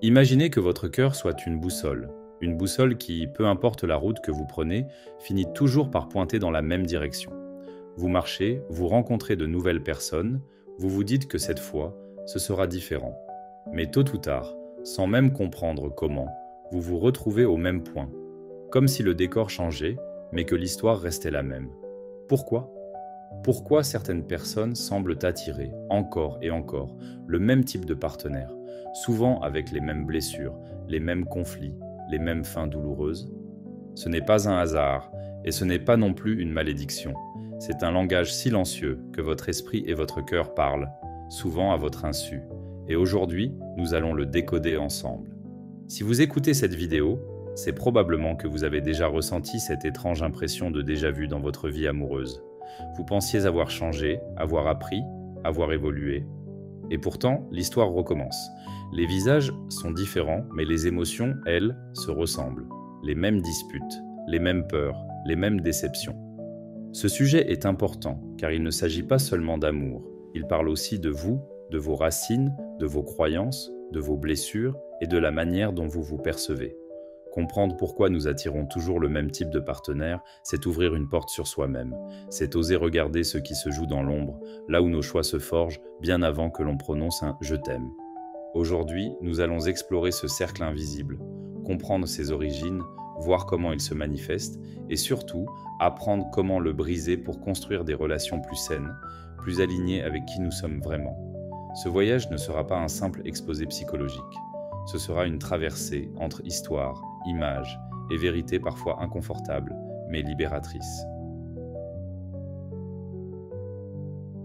Imaginez que votre cœur soit une boussole qui, peu importe la route que vous prenez, finit toujours par pointer dans la même direction. Vous marchez, vous rencontrez de nouvelles personnes, vous vous dites que cette fois, ce sera différent. Mais tôt ou tard, sans même comprendre comment, vous vous retrouvez au même point, comme si le décor changeait, mais que l'histoire restait la même. Pourquoi ? Pourquoi certaines personnes semblent attirer, encore et encore, le même type de partenaire, souvent avec les mêmes blessures, les mêmes conflits, les mêmes fins douloureuses ? Ce n'est pas un hasard, et ce n'est pas non plus une malédiction. C'est un langage silencieux que votre esprit et votre cœur parlent, souvent à votre insu. Et aujourd'hui, nous allons le décoder ensemble. Si vous écoutez cette vidéo, c'est probablement que vous avez déjà ressenti cette étrange impression de déjà-vu dans votre vie amoureuse. Vous pensiez avoir changé, avoir appris, avoir évolué. Et pourtant, l'histoire recommence. Les visages sont différents, mais les émotions, elles, se ressemblent. Les mêmes disputes, les mêmes peurs, les mêmes déceptions. Ce sujet est important, car il ne s'agit pas seulement d'amour. Il parle aussi de vous, de vos racines, de vos croyances, de vos blessures et de la manière dont vous vous percevez. Comprendre pourquoi nous attirons toujours le même type de partenaire, c'est ouvrir une porte sur soi-même. C'est oser regarder ce qui se joue dans l'ombre, là où nos choix se forgent, bien avant que l'on prononce un « je t'aime ». Aujourd'hui, nous allons explorer ce cercle invisible, comprendre ses origines, voir comment il se manifeste, et surtout, apprendre comment le briser pour construire des relations plus saines, plus alignées avec qui nous sommes vraiment. Ce voyage ne sera pas un simple exposé psychologique. Ce sera une traversée entre histoire, images et vérités parfois inconfortables, mais libératrices.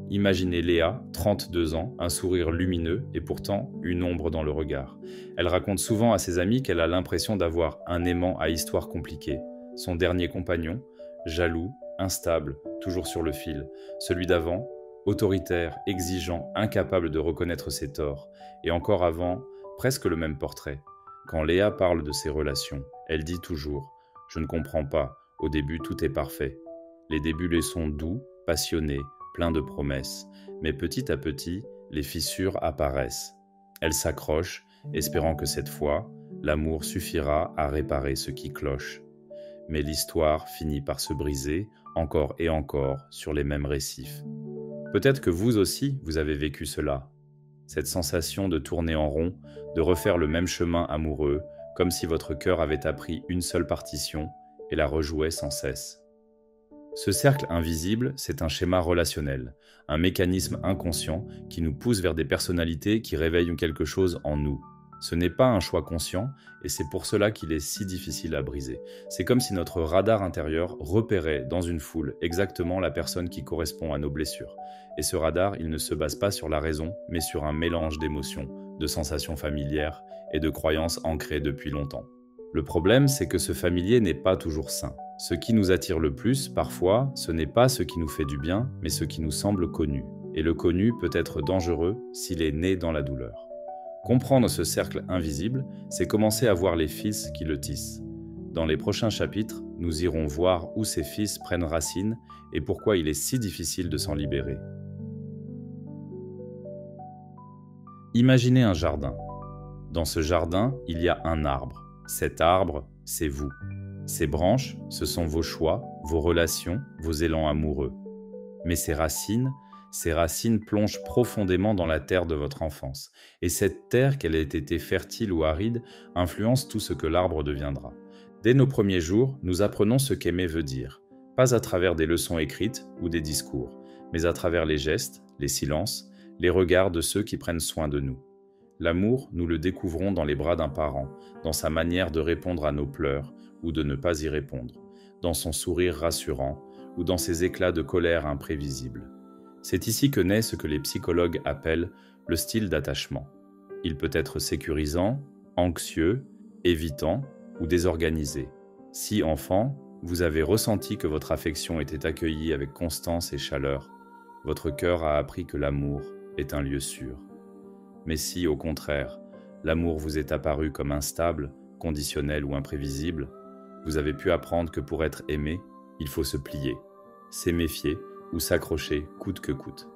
Imaginez Léa, 32 ans, un sourire lumineux et pourtant une ombre dans le regard. Elle raconte souvent à ses amis qu'elle a l'impression d'avoir un aimant à histoire compliquée. Son dernier compagnon, jaloux, instable, toujours sur le fil. Celui d'avant, autoritaire, exigeant, incapable de reconnaître ses torts. Et encore avant, presque le même portrait. Quand Léa parle de ses relations, elle dit toujours « Je ne comprends pas, au début tout est parfait ». Les débuts les sont doux, passionnés, pleins de promesses, mais petit à petit, les fissures apparaissent. Elle s'accroche, espérant que cette fois, l'amour suffira à réparer ce qui cloche. Mais l'histoire finit par se briser, encore et encore, sur les mêmes récifs. Peut-être que vous aussi, vous avez vécu cela. Cette sensation de tourner en rond, de refaire le même chemin amoureux, comme si votre cœur avait appris une seule partition et la rejouait sans cesse. Ce cercle invisible, c'est un schéma relationnel, un mécanisme inconscient qui nous pousse vers des personnalités qui réveillent quelque chose en nous. Ce n'est pas un choix conscient et c'est pour cela qu'il est si difficile à briser. C'est comme si notre radar intérieur repérait dans une foule exactement la personne qui correspond à nos blessures. Et ce radar, il ne se base pas sur la raison, mais sur un mélange d'émotions, de sensations familières et de croyances ancrées depuis longtemps. Le problème, c'est que ce familier n'est pas toujours sain. Ce qui nous attire le plus, parfois, ce n'est pas ce qui nous fait du bien, mais ce qui nous semble connu. Et le connu peut être dangereux s'il est né dans la douleur. Comprendre ce cercle invisible, c'est commencer à voir les fils qui le tissent. Dans les prochains chapitres, nous irons voir où ces fils prennent racine et pourquoi il est si difficile de s'en libérer. Imaginez un jardin. Dans ce jardin, il y a un arbre. Cet arbre, c'est vous. Ces branches, ce sont vos choix, vos relations, vos élans amoureux. Mais ces racines plongent profondément dans la terre de votre enfance. Et cette terre, qu'elle ait été fertile ou aride, influence tout ce que l'arbre deviendra. Dès nos premiers jours, nous apprenons ce qu'aimer veut dire. Pas à travers des leçons écrites ou des discours, mais à travers les gestes, les silences, les regards de ceux qui prennent soin de nous. L'amour, nous le découvrons dans les bras d'un parent, dans sa manière de répondre à nos pleurs ou de ne pas y répondre, dans son sourire rassurant ou dans ses éclats de colère imprévisibles. C'est ici que naît ce que les psychologues appellent le style d'attachement. Il peut être sécurisant, anxieux, évitant ou désorganisé. Si, enfant, vous avez ressenti que votre affection était accueillie avec constance et chaleur, votre cœur a appris que l'amour est un lieu sûr. Mais si, au contraire, l'amour vous est apparu comme instable, conditionnel ou imprévisible, vous avez pu apprendre que pour être aimé, il faut se plier, s'y méfier ou s'accrocher coûte que coûte.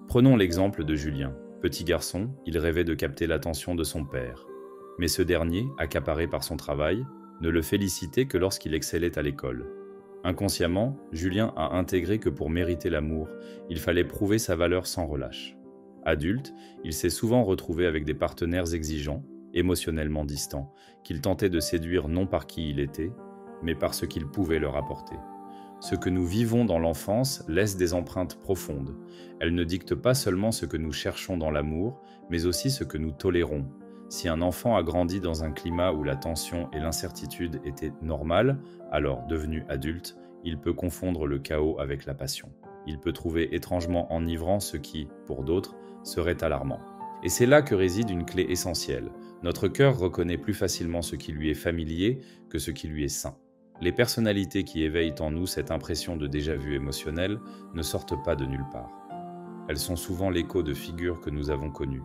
Prenons l'exemple de Julien. Petit garçon, il rêvait de capter l'attention de son père. Mais ce dernier, accaparé par son travail, ne le félicitait que lorsqu'il excellait à l'école. Inconsciemment, Julien a intégré que pour mériter l'amour, il fallait prouver sa valeur sans relâche. Adulte, il s'est souvent retrouvé avec des partenaires exigeants, émotionnellement distants, qu'il tentait de séduire non par qui il était, mais par ce qu'il pouvait leur apporter. Ce que nous vivons dans l'enfance laisse des empreintes profondes. Elles ne dictent pas seulement ce que nous cherchons dans l'amour, mais aussi ce que nous tolérons. Si un enfant a grandi dans un climat où la tension et l'incertitude étaient normales, alors, devenu adulte, il peut confondre le chaos avec la passion. Il peut trouver étrangement enivrant ce qui, pour d'autres, serait alarmant. Et c'est là que réside une clé essentielle. Notre cœur reconnaît plus facilement ce qui lui est familier que ce qui lui est sain. Les personnalités qui éveillent en nous cette impression de déjà-vu émotionnel ne sortent pas de nulle part. Elles sont souvent l'écho de figures que nous avons connues.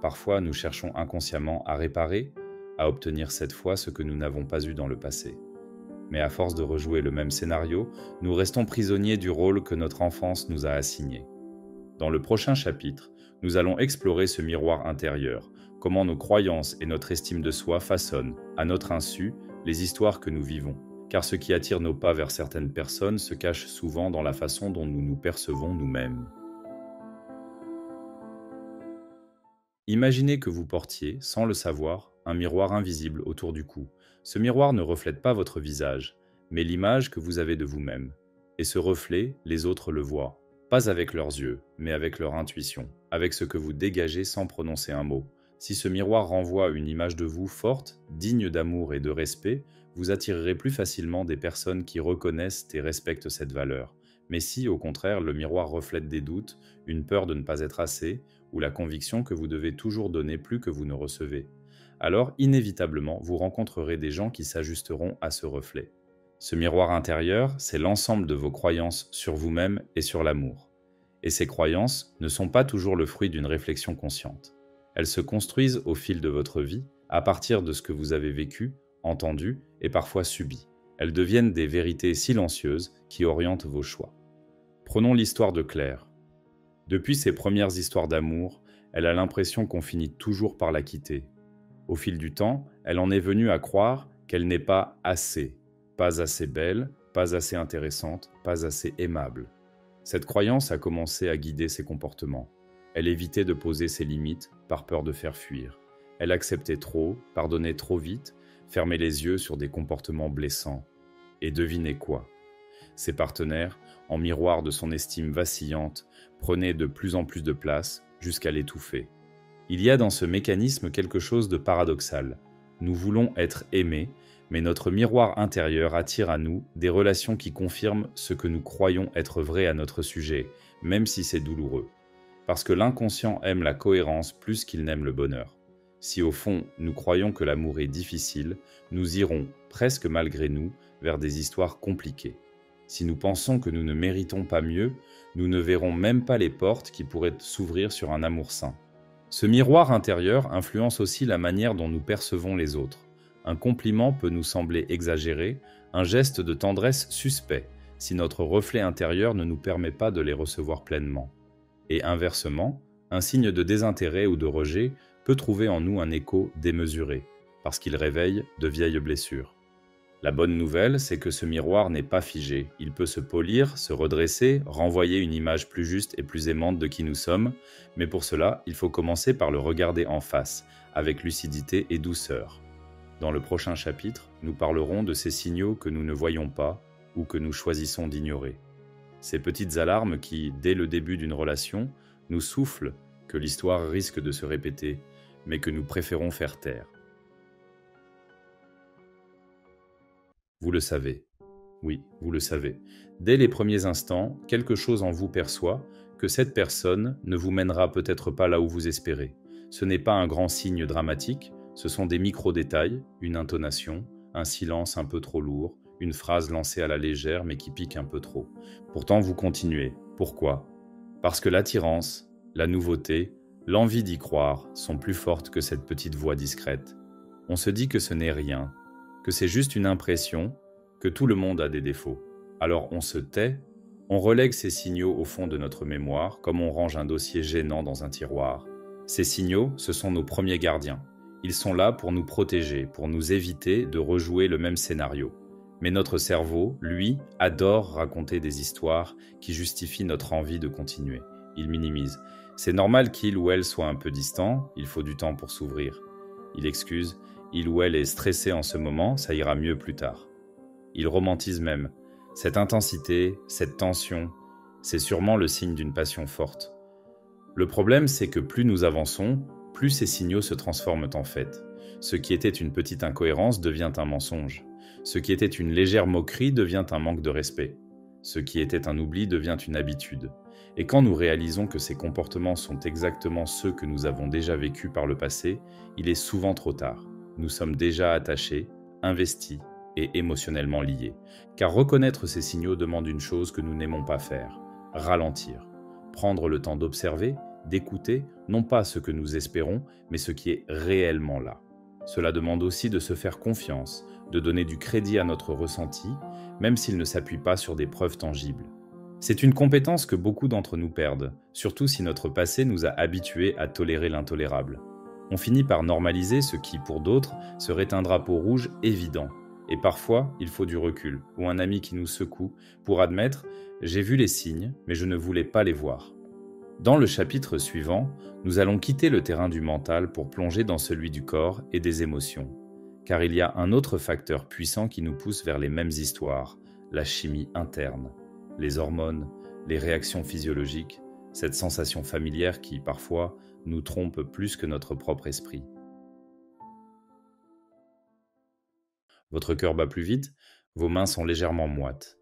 Parfois, nous cherchons inconsciemment à réparer, à obtenir cette fois ce que nous n'avons pas eu dans le passé. Mais à force de rejouer le même scénario, nous restons prisonniers du rôle que notre enfance nous a assigné. Dans le prochain chapitre, nous allons explorer ce miroir intérieur, comment nos croyances et notre estime de soi façonnent, à notre insu, les histoires que nous vivons. Car ce qui attire nos pas vers certaines personnes se cache souvent dans la façon dont nous nous percevons nous-mêmes. Imaginez que vous portiez, sans le savoir, un miroir invisible autour du cou. Ce miroir ne reflète pas votre visage, mais l'image que vous avez de vous-même. Et ce reflet, les autres le voient. Pas avec leurs yeux, mais avec leur intuition, avec ce que vous dégagez sans prononcer un mot. Si ce miroir renvoie une image de vous forte, digne d'amour et de respect, vous attirerez plus facilement des personnes qui reconnaissent et respectent cette valeur. Mais si, au contraire, le miroir reflète des doutes, une peur de ne pas être assez, ou la conviction que vous devez toujours donner plus que vous ne recevez, alors inévitablement vous rencontrerez des gens qui s'ajusteront à ce reflet. Ce miroir intérieur, c'est l'ensemble de vos croyances sur vous-même et sur l'amour. Et ces croyances ne sont pas toujours le fruit d'une réflexion consciente. Elles se construisent au fil de votre vie, à partir de ce que vous avez vécu, entendu et parfois subi. Elles deviennent des vérités silencieuses qui orientent vos choix. Prenons l'histoire de Claire. Depuis ses premières histoires d'amour, elle a l'impression qu'on finit toujours par la quitter. Au fil du temps, elle en est venue à croire qu'elle n'est pas assez belle, pas assez intéressante, pas assez aimable. Cette croyance a commencé à guider ses comportements. Elle évitait de poser ses limites par peur de faire fuir. Elle acceptait trop, pardonnait trop vite, fermait les yeux sur des comportements blessants. Et devinez quoi ? Ses partenaires, en miroir de son estime vacillante, prenaient de plus en plus de place jusqu'à l'étouffer. Il y a dans ce mécanisme quelque chose de paradoxal. Nous voulons être aimés, mais notre miroir intérieur attire à nous des relations qui confirment ce que nous croyons être vrai à notre sujet, même si c'est douloureux. Parce que l'inconscient aime la cohérence plus qu'il n'aime le bonheur. Si au fond, nous croyons que l'amour est difficile, nous irons, presque malgré nous, vers des histoires compliquées. Si nous pensons que nous ne méritons pas mieux, nous ne verrons même pas les portes qui pourraient s'ouvrir sur un amour sain. Ce miroir intérieur influence aussi la manière dont nous percevons les autres. Un compliment peut nous sembler exagéré, un geste de tendresse suspect, si notre reflet intérieur ne nous permet pas de les recevoir pleinement. Et inversement, un signe de désintérêt ou de rejet peut trouver en nous un écho démesuré, parce qu'il réveille de vieilles blessures. La bonne nouvelle, c'est que ce miroir n'est pas figé. Il peut se polir, se redresser, renvoyer une image plus juste et plus aimante de qui nous sommes, mais pour cela, il faut commencer par le regarder en face, avec lucidité et douceur. Dans le prochain chapitre, nous parlerons de ces signaux que nous ne voyons pas ou que nous choisissons d'ignorer. Ces petites alarmes qui, dès le début d'une relation, nous soufflent que l'histoire risque de se répéter, mais que nous préférons faire taire. Vous le savez. Oui, vous le savez. Dès les premiers instants, quelque chose en vous perçoit que cette personne ne vous mènera peut-être pas là où vous espérez. Ce n'est pas un grand signe dramatique, ce sont des micro-détails, une intonation, un silence un peu trop lourd, une phrase lancée à la légère mais qui pique un peu trop. Pourtant, vous continuez. Pourquoi ? Parce que l'attirance, la nouveauté, l'envie d'y croire sont plus fortes que cette petite voix discrète. On se dit que ce n'est rien, que c'est juste une impression, que tout le monde a des défauts. Alors on se tait, on relègue ces signaux au fond de notre mémoire comme on range un dossier gênant dans un tiroir. Ces signaux, ce sont nos premiers gardiens. Ils sont là pour nous protéger, pour nous éviter de rejouer le même scénario. Mais notre cerveau, lui, adore raconter des histoires qui justifient notre envie de continuer. Il minimise. C'est normal qu'il ou elle soit un peu distant, il faut du temps pour s'ouvrir. Il excuse, il ou elle est stressé en ce moment, ça ira mieux plus tard. Il romantise même. Cette intensité, cette tension, c'est sûrement le signe d'une passion forte. Le problème, c'est que plus nous avançons, plus ces signaux se transforment en faits. Ce qui était une petite incohérence devient un mensonge. Ce qui était une légère moquerie devient un manque de respect. Ce qui était un oubli devient une habitude. Et quand nous réalisons que ces comportements sont exactement ceux que nous avons déjà vécus par le passé, il est souvent trop tard. Nous sommes déjà attachés, investis et émotionnellement liés. Car reconnaître ces signaux demande une chose que nous n'aimons pas faire, ralentir. Prendre le temps d'observer, d'écouter, non pas ce que nous espérons, mais ce qui est réellement là. Cela demande aussi de se faire confiance, de donner du crédit à notre ressenti, même s'il ne s'appuie pas sur des preuves tangibles. C'est une compétence que beaucoup d'entre nous perdent, surtout si notre passé nous a habitués à tolérer l'intolérable. On finit par normaliser ce qui, pour d'autres, serait un drapeau rouge évident. Et parfois, il faut du recul, ou un ami qui nous secoue, pour admettre « j'ai vu les signes, mais je ne voulais pas les voir ». Dans le chapitre suivant, nous allons quitter le terrain du mental pour plonger dans celui du corps et des émotions. Car il y a un autre facteur puissant qui nous pousse vers les mêmes histoires, la chimie interne, les hormones, les réactions physiologiques, cette sensation familière qui, parfois, nous trompe plus que notre propre esprit. Votre cœur bat plus vite, vos mains sont légèrement moites.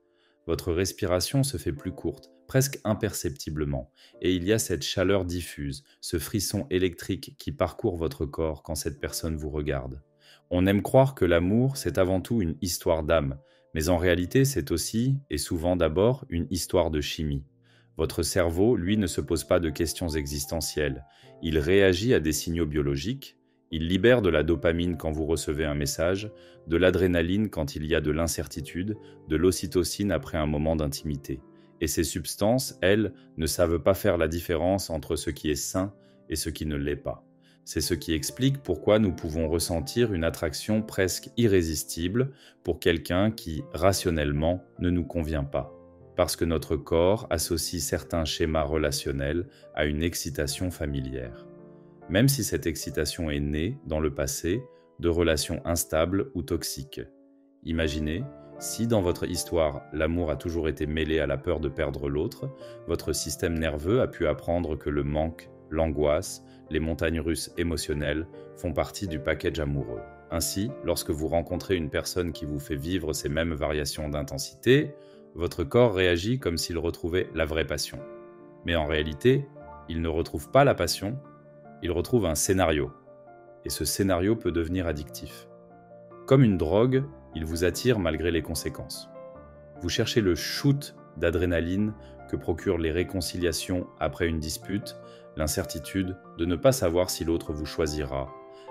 Votre respiration se fait plus courte, presque imperceptiblement, et il y a cette chaleur diffuse, ce frisson électrique qui parcourt votre corps quand cette personne vous regarde. On aime croire que l'amour, c'est avant tout une histoire d'âme, mais en réalité, c'est aussi, et souvent d'abord, une histoire de chimie. Votre cerveau, lui, ne se pose pas de questions existentielles. Il réagit à des signaux biologiques. Il libère de la dopamine quand vous recevez un message, de l'adrénaline quand il y a de l'incertitude, de l'ocytocine après un moment d'intimité. Et ces substances, elles, ne savent pas faire la différence entre ce qui est sain et ce qui ne l'est pas. C'est ce qui explique pourquoi nous pouvons ressentir une attraction presque irrésistible pour quelqu'un qui, rationnellement, ne nous convient pas. Parce que notre corps associe certains schémas relationnels à une excitation familière. Même si cette excitation est née, dans le passé, de relations instables ou toxiques. Imaginez, si dans votre histoire, l'amour a toujours été mêlé à la peur de perdre l'autre, votre système nerveux a pu apprendre que le manque, l'angoisse, les montagnes russes émotionnelles font partie du package amoureux. Ainsi, lorsque vous rencontrez une personne qui vous fait vivre ces mêmes variations d'intensité, votre corps réagit comme s'il retrouvait la vraie passion. Mais en réalité, il ne retrouve pas la passion, il retrouve un scénario. Et ce scénario peut devenir addictif. Comme une drogue, il vous attire malgré les conséquences. Vous cherchez le shoot d'adrénaline que procurent les réconciliations après une dispute, l'incertitude de ne pas savoir si l'autre vous choisira,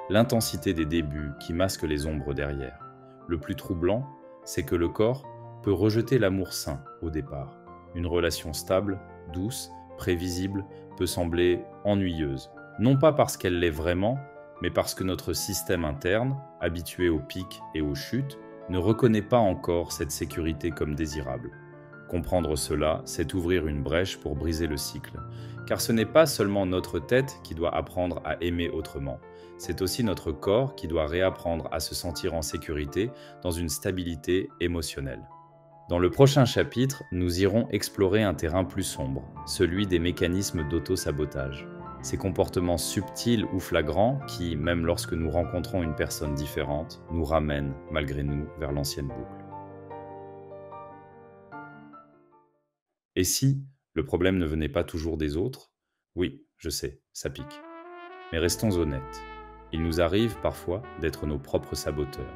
l'intensité des débuts qui masquent les ombres derrière. Le plus troublant, c'est que le corps peut rejeter l'amour sain au départ. Une relation stable, douce, prévisible, peut sembler ennuyeuse. Non pas parce qu'elle l'est vraiment, mais parce que notre système interne, habitué aux pics et aux chutes, ne reconnaît pas encore cette sécurité comme désirable. Comprendre cela, c'est ouvrir une brèche pour briser le cycle. Car ce n'est pas seulement notre tête qui doit apprendre à aimer autrement, c'est aussi notre corps qui doit réapprendre à se sentir en sécurité dans une stabilité émotionnelle. Dans le prochain chapitre, nous irons explorer un terrain plus sombre, celui des mécanismes d'auto-sabotage. Ces comportements subtils ou flagrants qui, même lorsque nous rencontrons une personne différente, nous ramènent, malgré nous, vers l'ancienne boucle. Et si le problème ne venait pas toujours des autres? Oui, je sais, ça pique. Mais restons honnêtes. Il nous arrive parfois d'être nos propres saboteurs,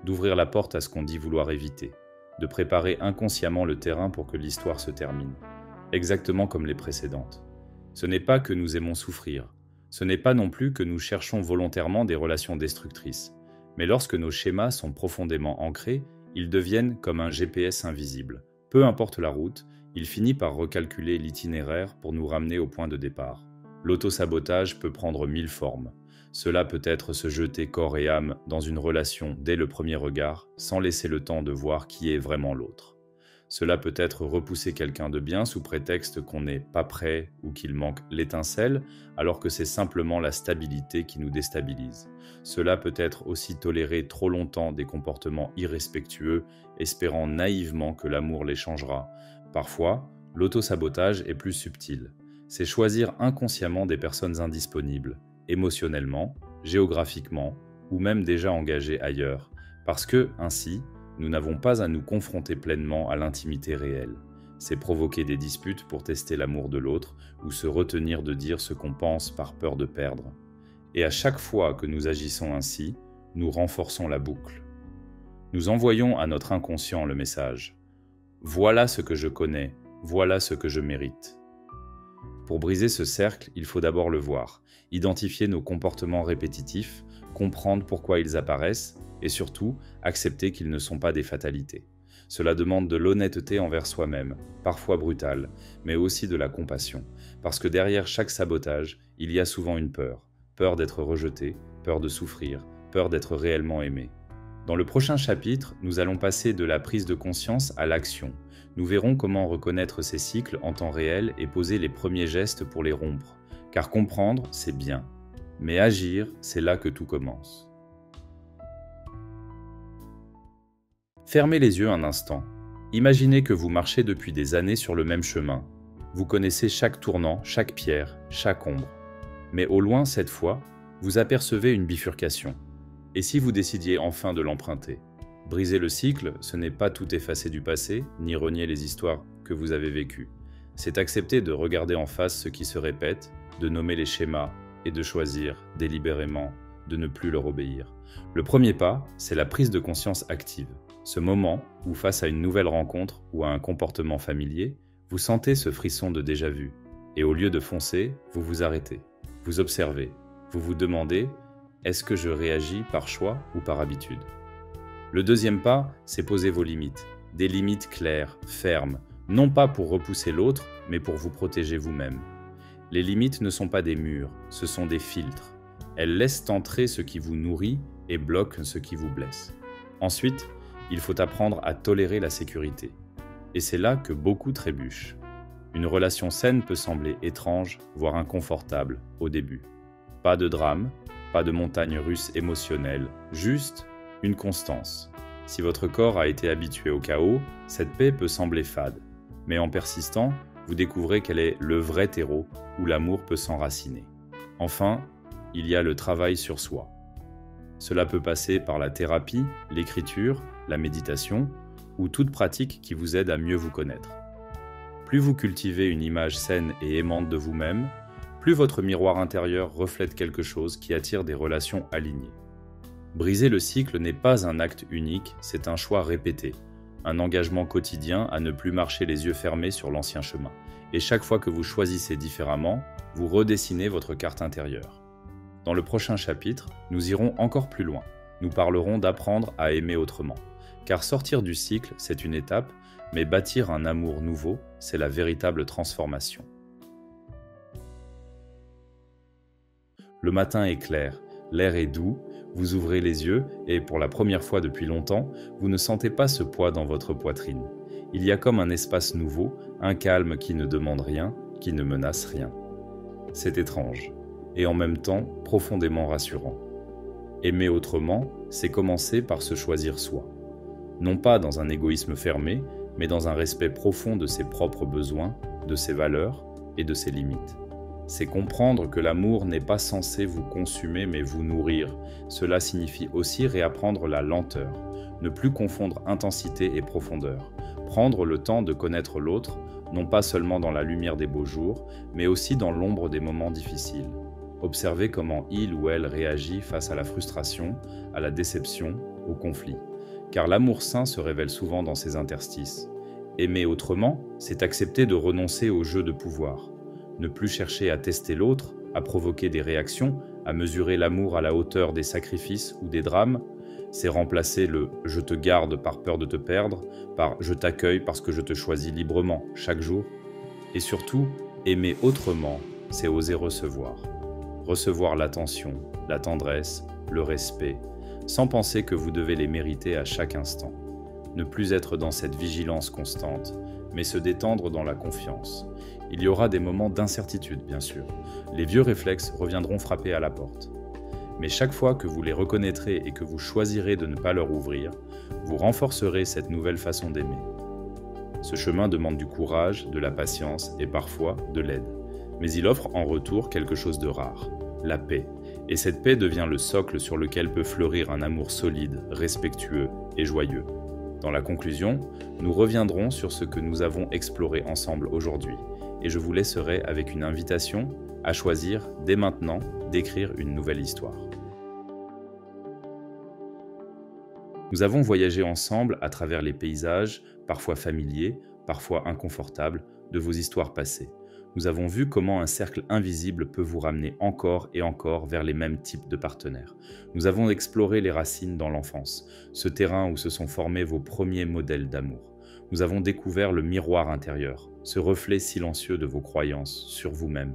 d'ouvrir la porte à ce qu'on dit vouloir éviter, de préparer inconsciemment le terrain pour que l'histoire se termine, exactement comme les précédentes. Ce n'est pas que nous aimons souffrir, ce n'est pas non plus que nous cherchons volontairement des relations destructrices, mais lorsque nos schémas sont profondément ancrés, ils deviennent comme un GPS invisible. Peu importe la route, il finit par recalculer l'itinéraire pour nous ramener au point de départ. L'autosabotage peut prendre 1000 formes. Cela peut être se jeter corps et âme dans une relation dès le premier regard, sans laisser le temps de voir qui est vraiment l'autre. Cela peut être repousser quelqu'un de bien sous prétexte qu'on n'est pas prêt ou qu'il manque l'étincelle, alors que c'est simplement la stabilité qui nous déstabilise. Cela peut être aussi tolérer trop longtemps des comportements irrespectueux, espérant naïvement que l'amour les changera. Parfois, l'autosabotage est plus subtil. C'est choisir inconsciemment des personnes indisponibles, émotionnellement, géographiquement ou même déjà engagées ailleurs, parce que, ainsi, nous n'avons pas à nous confronter pleinement à l'intimité réelle. C'est provoquer des disputes pour tester l'amour de l'autre ou se retenir de dire ce qu'on pense par peur de perdre. Et à chaque fois que nous agissons ainsi, nous renforçons la boucle. Nous envoyons à notre inconscient le message « Voilà ce que je connais, voilà ce que je mérite ». Pour briser ce cercle, il faut d'abord le voir, identifier nos comportements répétitifs, comprendre pourquoi ils apparaissent et surtout accepter qu'ils ne sont pas des fatalités. Cela demande de l'honnêteté envers soi-même, parfois brutale, mais aussi de la compassion, parce que derrière chaque sabotage, il y a souvent une peur. Peur d'être rejeté, peur de souffrir, peur d'être réellement aimé. Dans le prochain chapitre, nous allons passer de la prise de conscience à l'action. Nous verrons comment reconnaître ces cycles en temps réel et poser les premiers gestes pour les rompre. Car comprendre, c'est bien. Mais agir, c'est là que tout commence. Fermez les yeux un instant. Imaginez que vous marchez depuis des années sur le même chemin. Vous connaissez chaque tournant, chaque pierre, chaque ombre. Mais au loin, cette fois, vous apercevez une bifurcation. Et si vous décidiez enfin de l'emprunter? Briser le cycle, ce n'est pas tout effacer du passé, ni renier les histoires que vous avez vécues. C'est accepter de regarder en face ce qui se répète, de nommer les schémas et de choisir, délibérément, de ne plus leur obéir. Le premier pas, c'est la prise de conscience active. Ce moment où, face à une nouvelle rencontre ou à un comportement familier, vous sentez ce frisson de déjà-vu. Et au lieu de foncer, vous vous arrêtez. Vous observez. Vous vous demandez « Est-ce que je réagis par choix ou par habitude ?» Le deuxième pas, c'est poser vos limites. Des limites claires, fermes, non pas pour repousser l'autre, mais pour vous protéger vous-même. Les limites ne sont pas des murs, ce sont des filtres. Elles laissent entrer ce qui vous nourrit et bloquent ce qui vous blesse. Ensuite, il faut apprendre à tolérer la sécurité. Et c'est là que beaucoup trébuchent. Une relation saine peut sembler étrange, voire inconfortable, au début. Pas de drame, pas de montagne russe émotionnelle, juste une constance. Si votre corps a été habitué au chaos, cette paix peut sembler fade. Mais en persistant, vous découvrez qu'elle est le vrai terreau où l'amour peut s'enraciner. Enfin, il y a le travail sur soi. Cela peut passer par la thérapie, l'écriture, la méditation ou toute pratique qui vous aide à mieux vous connaître. Plus vous cultivez une image saine et aimante de vous-même, plus votre miroir intérieur reflète quelque chose qui attire des relations alignées. Briser le cycle n'est pas un acte unique, c'est un choix répété, un engagement quotidien à ne plus marcher les yeux fermés sur l'ancien chemin. Et chaque fois que vous choisissez différemment, vous redessinez votre carte intérieure. Dans le prochain chapitre, nous irons encore plus loin. Nous parlerons d'apprendre à aimer autrement. Car sortir du cycle, c'est une étape, mais bâtir un amour nouveau, c'est la véritable transformation. Le matin est clair, l'air est doux, vous ouvrez les yeux et, pour la première fois depuis longtemps, vous ne sentez pas ce poids dans votre poitrine. Il y a comme un espace nouveau, un calme qui ne demande rien, qui ne menace rien. C'est étrange, et en même temps profondément rassurant. Aimer autrement, c'est commencer par se choisir soi. Non pas dans un égoïsme fermé, mais dans un respect profond de ses propres besoins, de ses valeurs et de ses limites. C'est comprendre que l'amour n'est pas censé vous consumer mais vous nourrir. Cela signifie aussi réapprendre la lenteur, ne plus confondre intensité et profondeur, prendre le temps de connaître l'autre, non pas seulement dans la lumière des beaux jours, mais aussi dans l'ombre des moments difficiles. Observer comment il ou elle réagit face à la frustration, à la déception, au conflit. Car l'amour sain se révèle souvent dans ces interstices. Aimer autrement, c'est accepter de renoncer au jeu de pouvoir. Ne plus chercher à tester l'autre, à provoquer des réactions, à mesurer l'amour à la hauteur des sacrifices ou des drames, c'est remplacer le « je te garde par peur de te perdre » par « je t'accueille parce que je te choisis librement chaque jour ». Et surtout, aimer autrement, c'est oser recevoir. recevoir l'attention, la tendresse, le respect, sans penser que vous devez les mériter à chaque instant. Ne plus être dans cette vigilance constante, mais se détendre dans la confiance. Il y aura des moments d'incertitude, bien sûr. Les vieux réflexes reviendront frapper à la porte. Mais chaque fois que vous les reconnaîtrez et que vous choisirez de ne pas leur ouvrir, vous renforcerez cette nouvelle façon d'aimer. Ce chemin demande du courage, de la patience et parfois de l'aide. Mais il offre en retour quelque chose de rare, la paix. Et cette paix devient le socle sur lequel peut fleurir un amour solide, respectueux et joyeux. Dans la conclusion, nous reviendrons sur ce que nous avons exploré ensemble aujourd'hui, et je vous laisserai avec une invitation à choisir dès maintenant d'écrire une nouvelle histoire. Nous avons voyagé ensemble à travers les paysages, parfois familiers, parfois inconfortables, de vos histoires passées. Nous avons vu comment un cercle invisible peut vous ramener encore et encore vers les mêmes types de partenaires. Nous avons exploré les racines dans l'enfance, ce terrain où se sont formés vos premiers modèles d'amour. Nous avons découvert le miroir intérieur, ce reflet silencieux de vos croyances sur vous-même.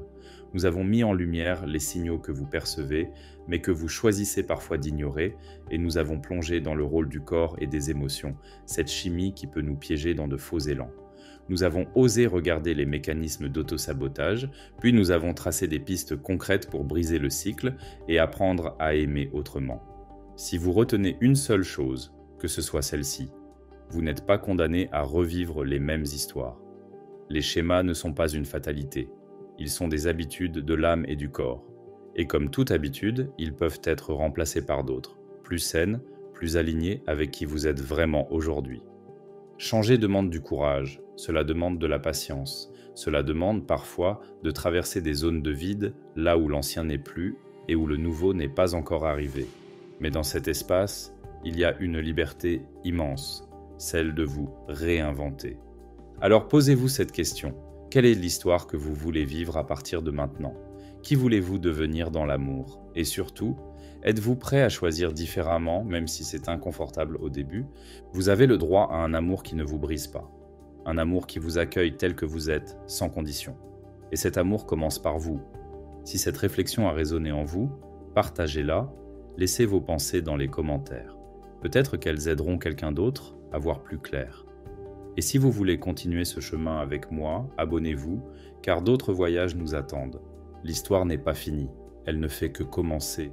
Nous avons mis en lumière les signaux que vous percevez, mais que vous choisissez parfois d'ignorer, et nous avons plongé dans le rôle du corps et des émotions, cette chimie qui peut nous piéger dans de faux élans. Nous avons osé regarder les mécanismes d'autosabotage, puis nous avons tracé des pistes concrètes pour briser le cycle et apprendre à aimer autrement. Si vous retenez une seule chose, que ce soit celle-ci, vous n'êtes pas condamné à revivre les mêmes histoires. Les schémas ne sont pas une fatalité, ils sont des habitudes de l'âme et du corps. Et comme toute habitude, ils peuvent être remplacés par d'autres, plus saines, plus alignées avec qui vous êtes vraiment aujourd'hui. Changer demande du courage, cela demande de la patience, cela demande parfois de traverser des zones de vide là où l'ancien n'est plus et où le nouveau n'est pas encore arrivé. Mais dans cet espace, il y a une liberté immense, celle de vous réinventer. Alors posez-vous cette question, quelle est l'histoire que vous voulez vivre à partir de maintenant ? Qui voulez-vous devenir dans l'amour ? Et surtout, êtes-vous prêt à choisir différemment, même si c'est inconfortable au début ? Vous avez le droit à un amour qui ne vous brise pas. Un amour qui vous accueille tel que vous êtes, sans condition. Et cet amour commence par vous. Si cette réflexion a résonné en vous, partagez-la, laissez vos pensées dans les commentaires. Peut-être qu'elles aideront quelqu'un d'autre à voir plus clair. Et si vous voulez continuer ce chemin avec moi, abonnez-vous, car d'autres voyages nous attendent. L'histoire n'est pas finie, elle ne fait que commencer.